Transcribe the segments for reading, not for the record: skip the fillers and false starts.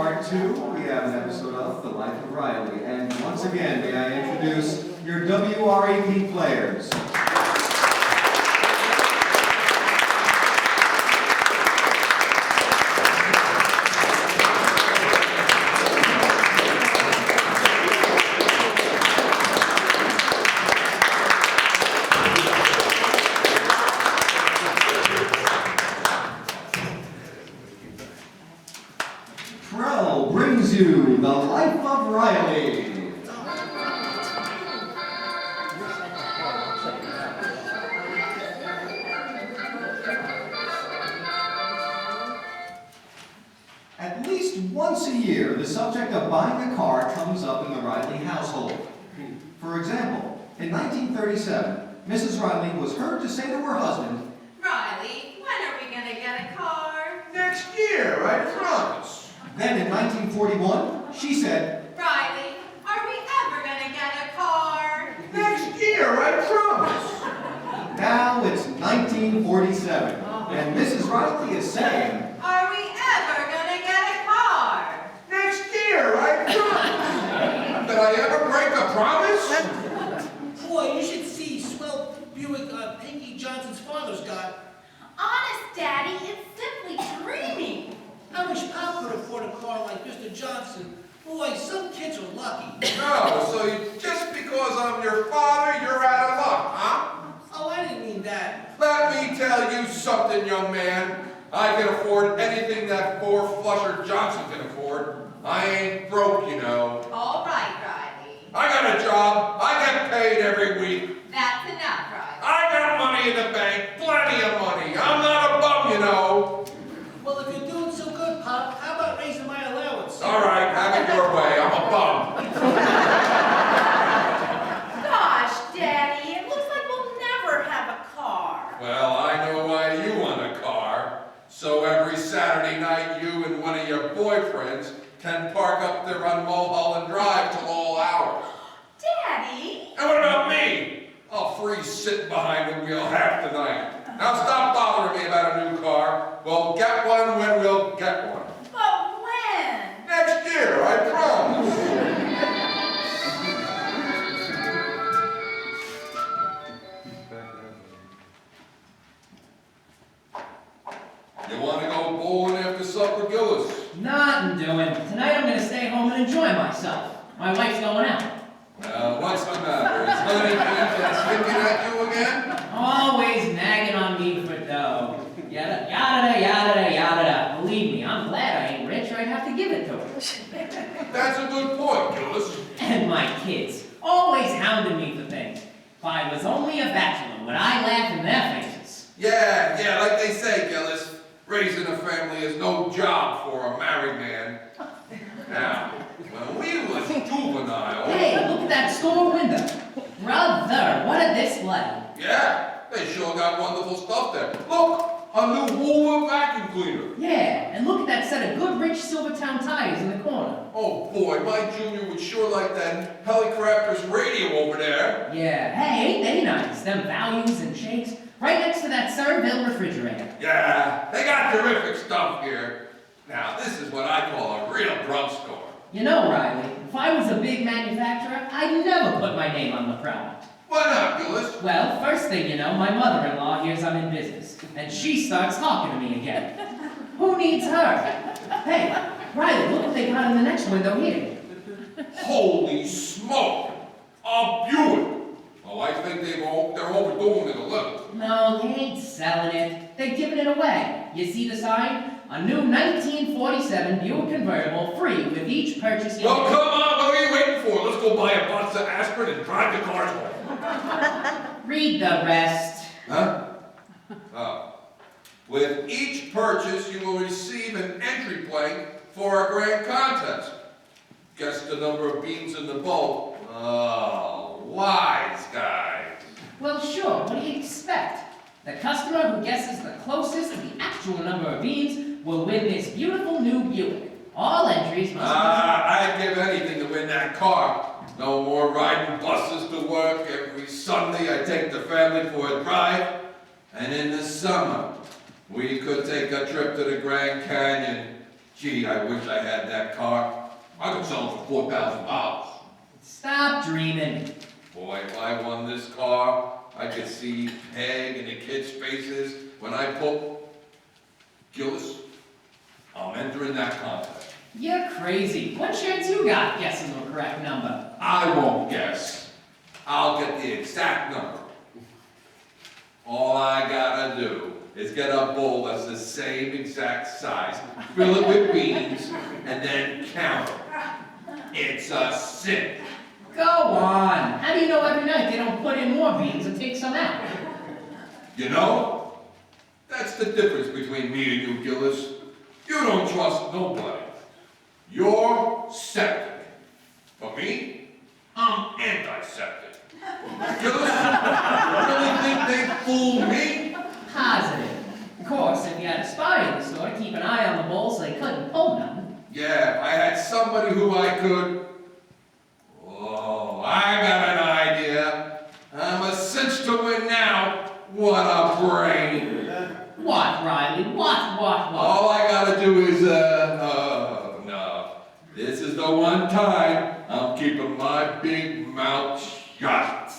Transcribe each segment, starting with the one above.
part 2, we have an episode of The Life of Riley. And once again, may I introduce your WREP players. Brings you The Life of Riley. At least once a year, the subject of buying a car comes up in the Riley household. For example, in 1937, Mrs. Riley was heard to say to her husband, "Riley, when are we going to get a car?" "Next year, I promise." Then in 1941, she said, "Riley, are we ever going to get a car?" "Next year, I promise." Now it's 1947, and Mrs. Riley is saying, "Are we ever going to get a car?" "Next year, I promise." Did I ever break a promise? Boy, you should see swell Buick Pinky Johnson's father's got. Honest, Daddy, it's simply dreamy. I wish Pop could afford a car like Mr. Johnson. Boy, some kids are lucky. No, so just because I'm your father, you're out of luck, huh? Oh, I didn't mean that. Let me tell you something, young man. I can afford anything that four-flusher Johnson can afford. I ain't broke, you know. All right, Riley. I got a job. I get paid every week. That's enough, Riley. I got money in the bank, plenty of money. I'm not a bum, you know. Well, if you're doing so good, Pop, how about raising my allowance? All right, have it your way. I'm a bum. Gosh, Daddy, it looks like we'll never have a car. Well, I know why you want a car. So every Saturday night, you and one of your boyfriends can park up there on Mulholland Drive till all hours. Daddy? And what about me? I'll freeze sitting behind the wheel half the night. Now stop bothering me about a new car. We'll get one when we'll get one. But when? Next year, I promise. You want to go bowling after supper, Gillis? Nothing doing. Tonight I'm going to stay home and enjoy myself. My wife's going out. What's the matter? Is Honey sticking at you again? Always nagging on me for dough. Yada, yada, yada, yada. Believe me, I'm glad I ain't rich or I'd have to give it to her. That's a good point, Gillis. And my kids, always hounding me for things. If I was only a bachelor, would I laugh in their faces? Yeah, like they say, Gillis, raising a family is no job for a married man. Now, when we was juvenile... Hey, look at that store window. Brother, what a display. Yeah, they sure got wonderful stuff there. Look, a new Hoover vacuum cleaner. Yeah, and look at that set of good rich Silvertown tires in the corner. Oh boy, my junior would sure like that Helicrafter's radio over there. Yeah, hey, ain't they nice? Them values and shakes. Right next to that Serville refrigerator. Yeah, they got terrific stuff here. Now, this is what I call a real drugstore. You know, Riley, if I was a big manufacturer, I'd never put my name on the product. Why not, Gillis? Well, first thing you know, my mother-in-law hears I'm in business, and she starts talking to me again. Who needs her? Hey, Riley, look what they got in the next window here. Holy smoke! A Buick! Oh, I think they're overdoing it a little. No, they ain't selling it. They're giving it away. You see the sign? A new 1947 Buick convertible, free with each purchase you Well, make. come on, what are you waiting for? Let's go buy a box of aspirin and drive the cars home. Read the rest. Huh? Oh. With each purchase, you will receive an entry blank for a grand contest. Guess the number of beans in the bowl. Oh, wise guys. Well, sure, what do you expect? The customer who guesses the closest to the actual number of beans will win this beautiful new Buick. All entries must I'd give anything to win that car. No more riding buses to work. Every Sunday I take the family for a drive. And in the summer, we could take a trip to the Grand Canyon. Gee, I wish I had that car. I could sell it for $4,000. Stop dreaming. Boy, if I won this car, I could see Peg and the kids' faces when I pull. Gillis, I'm entering that contest. You're crazy. What chance you got guessing the correct number? I won't guess. I'll get the exact number. All I gotta do is get a bowl that's the same exact size, fill it with beans, and then count them. It's a sin. Go on. How do you know every night they don't put in more beans and take some out? You know, that's the difference between me and you, Gillis. You don't trust nobody. You're septic. For me, I'm antiseptic. Gillis, you really think they fooled me? Positive. Of course, if you had a spy in the store to keep an eye on the bowl so they couldn't pull nothing. Yeah, if I had somebody who I could. Oh, I got an idea. I'm a cinch to win now. What a brain. What, Riley? What? All I gotta do is, no. This is the one time I'm keeping my big mouth shut.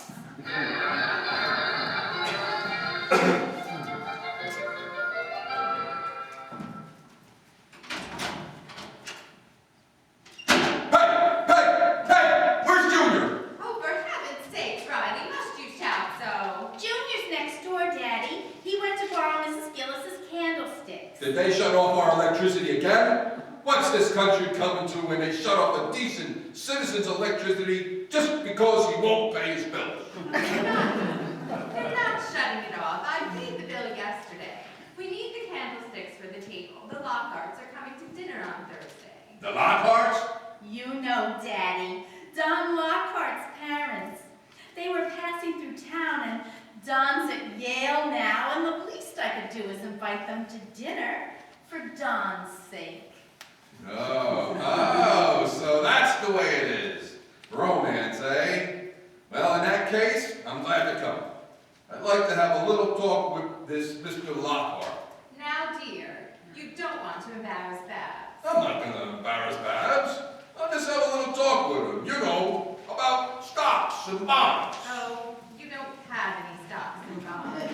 Hey, where's Junior? Oh, for heaven's sakes, Riley, must you shout so? Junior's next door, Daddy. He went to borrow Mrs. Gillis's candlesticks. Did they shut off our electricity again? What's this country coming to when they shut off a decent citizen's electricity just because he won't pay his bills? They're not shutting it off. I paid the bill yesterday. We need the candlesticks for the table. The Lockharts are coming to dinner on Thursday. The Lockharts? You know, Daddy, Don Lockhart's parents. They were passing through town, and Don's at Yale now, and the least I could do is invite them to dinner for Don's sake. Oh, so that's the way it is. Romance, eh? Well, in that case, I'm glad to come. I'd like to have a little talk with this Mr. Lockhart. Now, dear, you don't want to embarrass Babs. I'm not going to embarrass Babs. I'll just have a little talk with him, you know, about stocks and bonds. Oh, you don't have any stocks and bonds.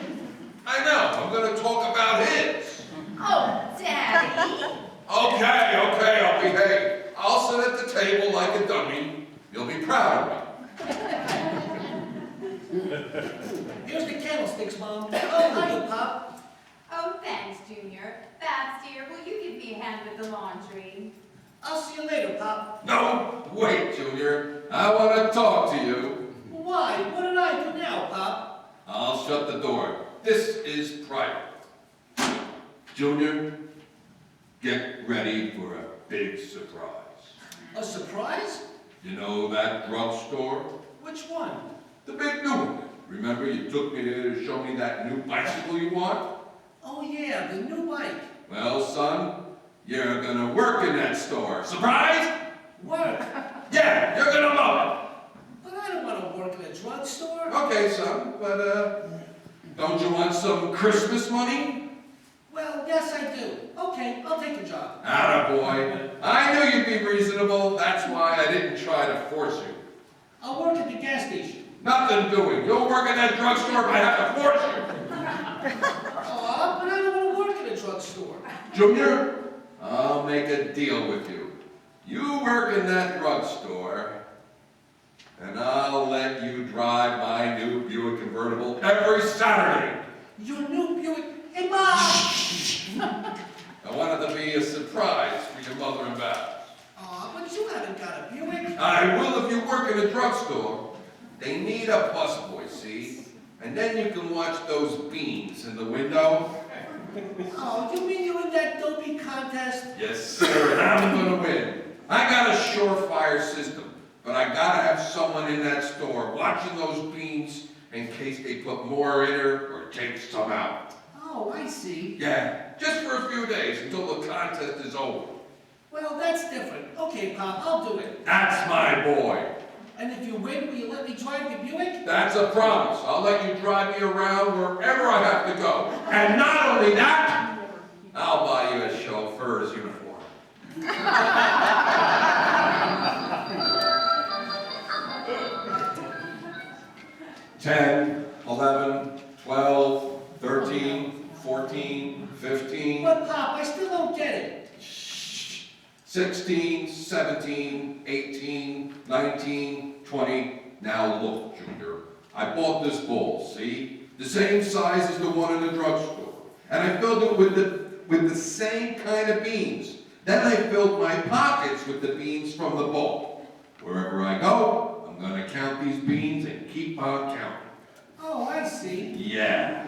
I know, I'm going to talk about his. Oh, Daddy. Okay, I'll behave. I'll sit at the table like a dummy. You'll be proud of me. Here's the candlesticks, Mom. Oh, hi, Pop. Oh, thanks, Junior. Babs, dear, will you give me a hand with the laundry? I'll see you later, Pop. No, wait, Junior. I want to talk to you. Why? What did I do now, Pop? I'll shut the door. This is private. Junior, get ready for a big surprise. A surprise? You know that drugstore? Which one? The big new one. Remember you took me there to show me that new bicycle you want? Oh, yeah, the new bike. Well, son, you're gonna work in that store. Surprise? Work? Yeah, you're gonna love But I don't want to work in a drugstore. it. Okay, son, but don't you want some Christmas money? Well, yes, I do. Okay, I'll take the job. Attaboy. I knew you'd be reasonable. That's why I didn't try to force you. I'll work at the gas station. Nothing doing. You'll work in that drugstore if I have to force you. Oh, but I don't want to work in a drugstore. Junior, I'll make a deal with you. You work in that drugstore, and I'll let you drive my new Buick convertible every Saturday. Your new Buick. Hey, Mom! I wanted to be a surprise for your mother and Beth. Aw, but you haven't got a Buick. I will if you work in a drugstore. They need a busboy, see? And then you can watch those beans in the window. Oh, you mean you're in that dopey contest? Yes, sir, and I'm gonna win. I got a surefire system, but I gotta have someone in that store watching those beans in case they put more in her or take some out. Oh, I see. Yeah, just for a few days until the contest is over. Well, that's different. Okay, Pop, I'll do it. That's my boy. And if you win, will you let me drive the Buick? That's a promise. I'll let you drive me around wherever I have to go. And not only that, I'll buy you a chauffeur's uniform. $10, $11, $12, $13, $14, $15. But Pop, I still don't get it. 16, 17, 18, 19, 20. Now look, Junior, I bought this bowl, see? The same size as the one in the drugstore. And I filled it with the same kind of beans. Then I filled my pockets with the beans from the bowl. Wherever I go, I'm gonna count these beans and keep on counting. Oh, I see. Yeah,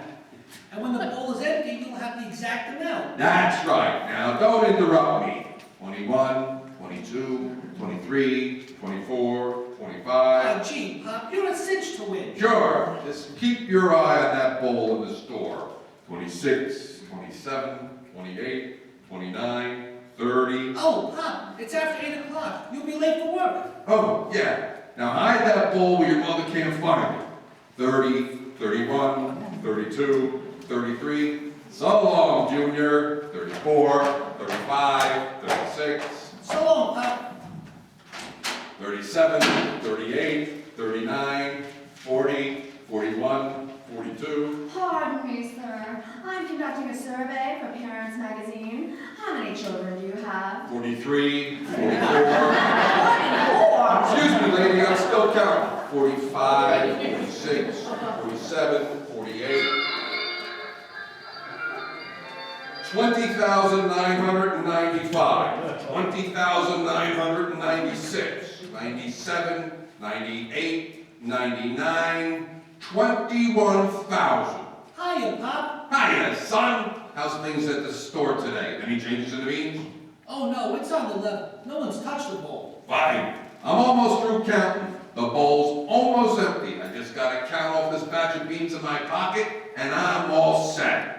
And when the bowl is empty, you'll have the exact amount. that's right. Now don't interrupt me. 21, 22, 23, 24, 25. Oh, gee, Pop, you're a cinch to win. Sure, just keep your eye on that bowl in the store. 26, 27, 28, 29, 30. Oh, Pop, it's after 8 o'clock. You'll be late for work. Oh, yeah. Now hide that bowl where your mother can't find it. 30, 31, 32, 33. So long, Junior. 34, 35, 36. So long, Pop. 37, 38, 39, 40, 41, 42. Pardon me, sir. I'm conducting a survey for Parents Magazine. How many children do you have? 43, 44. Excuse me, lady, I'm still counting. 45, 46, 47, 48. 20,995, 20,996, 97, 98, 99, 21,000. Hiya, Pop. Hiya, son. How's things at the store today? Any changes in the beans? Oh, no, it's on the level. No one's touched the bowl. Fine. I'm almost through counting. The bowl's almost empty. I just gotta count off this batch of beans in my pocket, and I'm all set.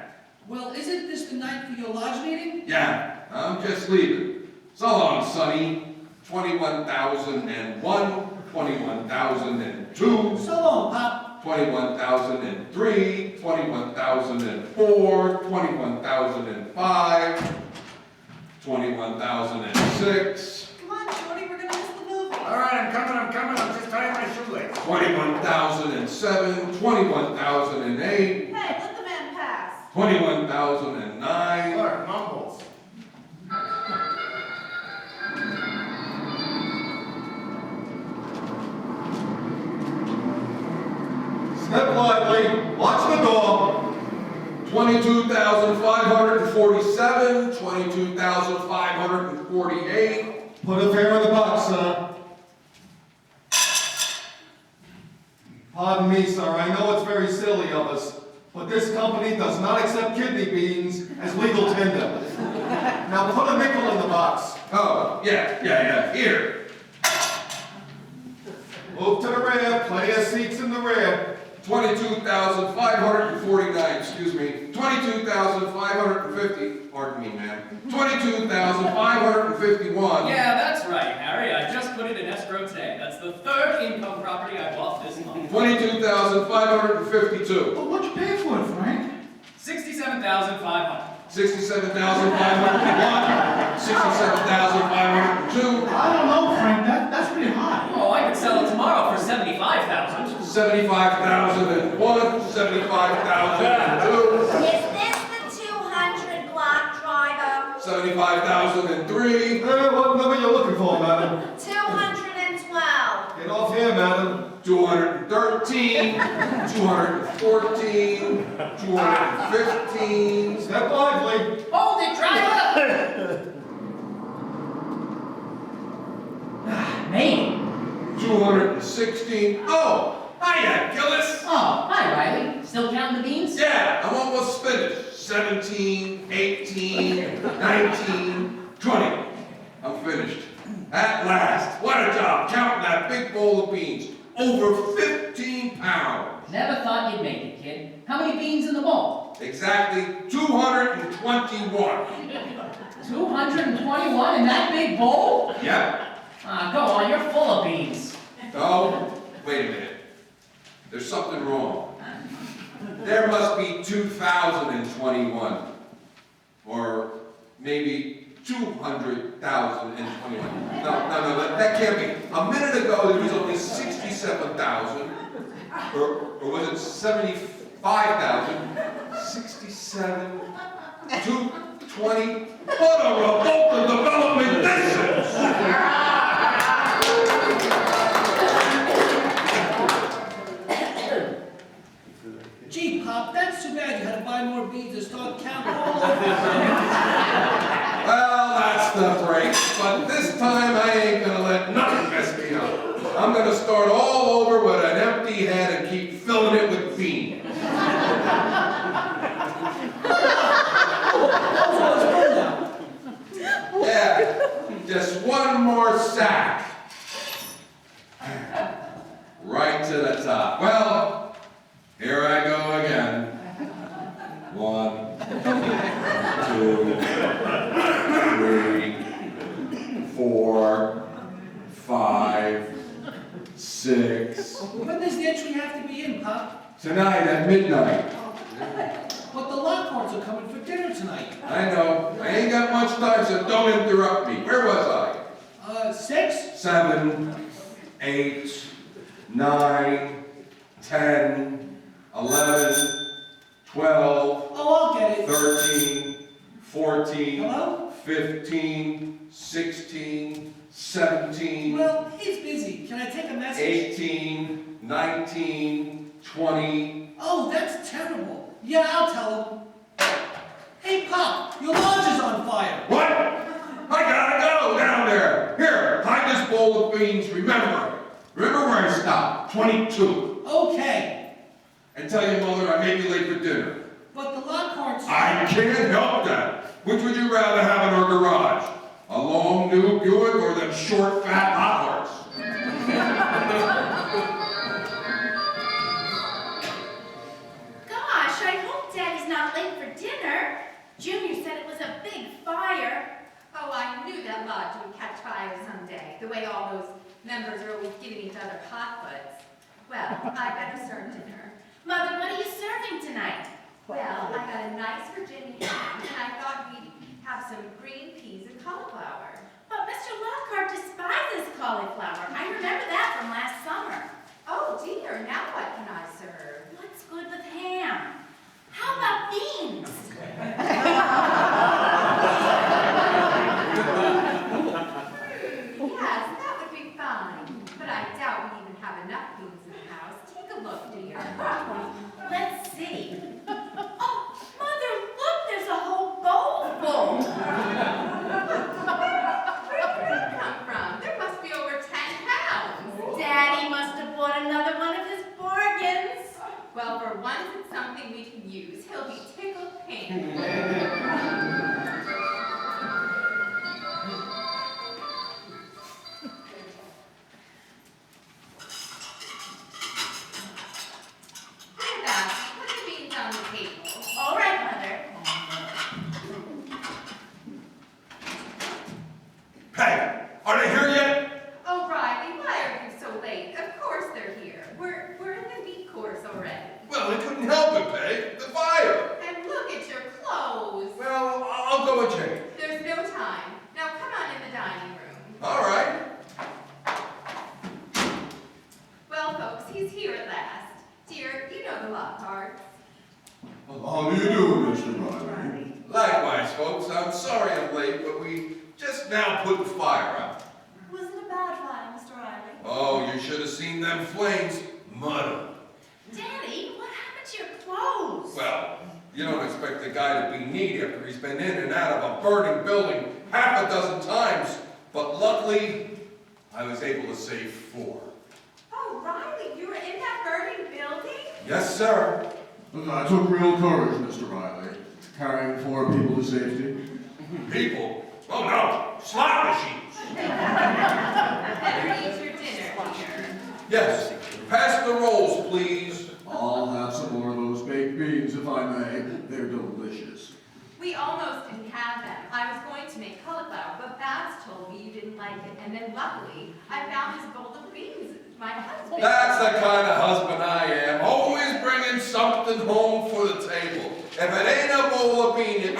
Well, isn't this the night for your lodge meeting? Yeah, I'm just leaving. So long, Sonny. 21,001, 21,002, So long, Pop. 21,003, 21,004, 21,005, 21,006, Come on, Jordy, we're gonna miss the movie. All right, I'm coming. I'm just tying my shoelace. 21,007, 21,008, Hey, let the man pass. 21,009. Look, mumbles. Step lively, watch the door. 22,547, 22,548. Put a fare in the box, sir. Pardon me, sir, I know it's very silly of us, but this company does not accept kidney beans as legal tender. Now put a nickel in the box. Oh, yeah, here. Move to the rear, plenty of seats in the rear. 22,549, excuse me. 22,550, pardon me, ma'am. 22,551. Yeah, that's right, Harry. I just put it in escrow today. That's the third income property I bought this month. 22,552. Well, what'd you pay for it, Frank? 67,500. 67,501. 67,502. I don't know, Frank. That's pretty high. Oh, I could sell it tomorrow for 75,000. 75,001. 75,002. Is this the 200 block driver? 75,003. What number you looking for, madam? 212. Get off here, madam. 213. 214. 215. Step lively. Hold it, driver! Made it. 216. Oh, hiya, Gillis. Oh, hi, Riley. Still counting the beans? Yeah, I'm almost finished. 17, 18, 19, 20. I'm finished. At last. What a job counting that big bowl of beans. Over 15 pounds. Never thought you'd make it, kid. How many beans in the bowl? Exactly 221. 221 in that big bowl? Yep. Ah, go on, you're full of beans. Oh, wait a minute. There's something wrong. There must be 2,021. Or maybe 200,021. No, that can't be. A minute ago, there was only 67,000. Or was it 75,000? 67, 220. What a revolt of development this is! Gee, Pop, that's too bad you had to buy more beads and start counting all over again. Well, that's the break. But this time, I ain't gonna let nothing mess me up. I'm gonna start all over with an empty head and keep filling it with beans. Yeah, just one more sack. Right to the top. Well, here I go again. 1, 2, 3, 4, 5, 6. When does the entry have to be in, Pop? Tonight at midnight. But the Lockharts are coming for dinner tonight. I know. I ain't got much time, so don't interrupt me. Where was I? 6? 7, 8, 9, 10, 11, 12, Oh, I'll get it. 13, 14, Hello? 15, 16, 17, Well, he's busy. Can I take a message? 18, 19, 20. Oh, that's terrible. Yeah, I'll tell him. Hey, Pop, your lodge is on fire. What? I gotta go down there. Here, hide this bowl of beans. Remember where I stopped. 22. Okay, And tell your mother I may be late for dinner. but the Lockharts... I can't help that. Which would you rather have in our garage? A long new Buick or them short, fat hot horse? Gosh, I hope Daddy's not late for dinner. Junior said it was a big fire. Oh, I knew that lodge would catch fire someday, the way all those members are always giving each other hot butts. Well, I better serve dinner. Mother, what are you serving tonight? Well, I got a nice Virginia ham, and I thought we'd have some green peas and cauliflower. But Mr. Lockhart despises cauliflower. I remember that from last summer. Oh dear, now what can I serve? What's good with ham? How about beans? Yes, that would be fine. But I doubt we even have enough beans in the house. Take a look, dear. Let's see. Oh, Mother, look, there's a whole bowl full. Where did that come from? There must be over 10 pounds. Daddy must have bought another one of his bargains. Well, for once it's something we can use. He'll be tickled pink. Put the beans on the table. All right, Mother. Hey, are they here yet? Oh, Riley, why are you so late? Of course they're here. We're in the meat course already. Well, I couldn't help it, Peg. The fire. And look at your clothes. Well, I'll go and change. There's no time. Now come on in the dining room. All right. Well, folks, he's here at last. Dear, you know the Lockharts. How do you do, Mr. Riley? Likewise, folks. I'm sorry I'm late, but we just now put the fire out. Was it a bad fire, Mr. Riley? Oh, you should have seen them flames. Mud. Daddy, what happened to your clothes? Well, you don't expect a guy to be neat after he's been in and out of a burning building half a dozen times. But luckily, I was able to save 4. Oh, Riley, you were in that burning building? Yes, sir. That took real courage, Mr. Riley, carrying 4 people to safety. People? Oh, no. Slot machines. Better eat your dinner, dear. Yes. Pass the rolls, please. I'll have some more of those baked beans, if I may. They're delicious. We almost didn't have them. I was going to make cauliflower, but Babs told me you didn't like it, and then luckily, I found this bowl of beans. My husband. That's the kind of husband I am. Always bringing something home for the table. If it ain't a bowl of beans,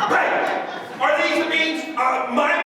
Hey! My